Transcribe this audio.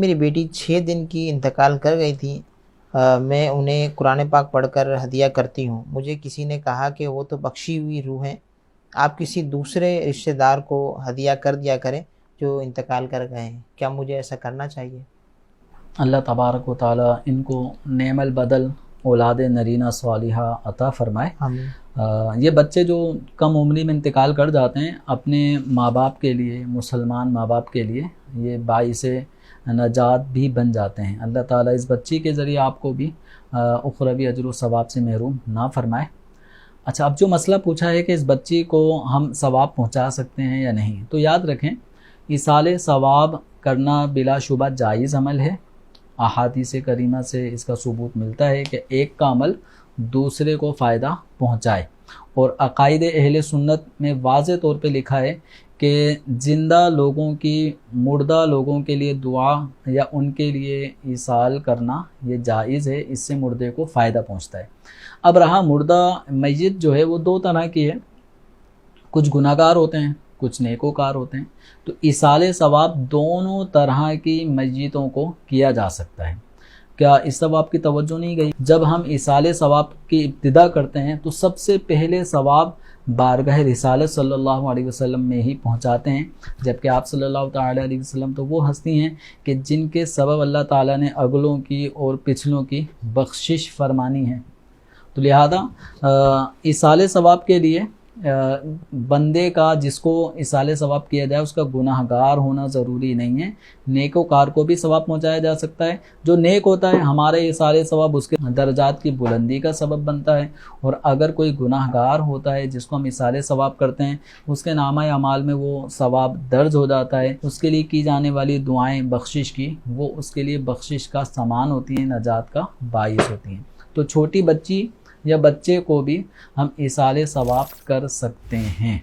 میری بیٹی 6 دن کی انتقال کر گئی تھی۔ میں انہیں قرآن پاک پڑھ کر ہدیہ کرتی ہوں۔ مجھے کسی نے کہا کہ وہ تو بخشی ہوئی روح ہیں، آپ کسی دوسرے رشتہ دار کو ہدیہ کر دیا کریں جو انتقال کر گئے ہیں، کیا مجھے ایسا کرنا چاہیے؟ اللہ تبارک و تعالی ان کو نعم البدل اولاد نرینہ صالحہ عطا فرمائے۔ آمین۔ یہ بچے جو کم عمری میں انتقال کر جاتے ہیں، اپنے ماں باپ کے لیے، مسلمان ماں باپ کے لیے یہ باعث نجات بھی بن جاتے ہیں۔ اللہ تعالیٰ اس بچی کے ذریعے آپ کو بھی اخروی اجر و ثواب سے محروم نہ فرمائے۔ اچھا، اب جو مسئلہ پوچھا ہے کہ اس بچی کو ہم ثواب پہنچا سکتے ہیں یا نہیں، تو یاد رکھیں ایصال ثواب کرنا بلا شبہ جائز عمل ہے۔ احادیث کریمہ سے اس کا ثبوت ملتا ہے کہ ایک کا عمل دوسرے کو فائدہ پہنچائے، اور عقائد اہل سنت میں واضح طور پہ لکھا ہے کہ زندہ لوگوں کی مردہ لوگوں کے لیے دعا یا ان کے لیے ایصال کرنا یہ جائز ہے، اس سے مردے کو فائدہ پہنچتا ہے۔ اب رہا مردہ میت جو ہے وہ دو طرح کی ہے، کچھ گناہ گار ہوتے ہیں، کچھ نیکوکار ہوتے ہیں، تو ایصال ثواب دونوں طرح کی میتوں کو کیا جا سکتا ہے۔ کیا اس ثواب کی توجہ نہیں گئی؟ جب ہم ایصال ثواب کی ابتدا کرتے ہیں تو سب سے پہلے ثواب بارگاہ رسالت صلی اللہ علیہ وسلم میں ہی پہنچاتے ہیں، جبکہ آپ صلی اللہ تعالی علیہ وسلم تو وہ ہستی ہیں کہ جن کے سبب اللہ تعالیٰ نے اگلوں کی اور پچھلوں کی بخشش فرمانی ہے۔ تو لہذا ایصال ثواب کے لیے بندے کا، جس کو ایصال ثواب کیا جائے، اس کا گناہ گار ہونا ضروری نہیں ہے، نیکوکار کو بھی ثواب پہنچایا جا سکتا ہے۔ جو نیک ہوتا ہے ہمارے ایصال ثواب اس کے درجات کی بلندی کا سبب بنتا ہے، اور اگر کوئی گناہ گار ہوتا ہے جس کو ہم ایصال ثواب کرتے ہیں، اس کے نامہ اعمال میں وہ ثواب درج ہو جاتا ہے، اس کے لیے کی جانے والی دعائیں بخشش کی وہ اس کے لیے بخشش کا سامان ہوتی ہیں، نجات کا باعث ہوتی ہیں۔ تو چھوٹی بچی یا بچے کو بھی ہم ایصال ثواب کر سکتے ہیں۔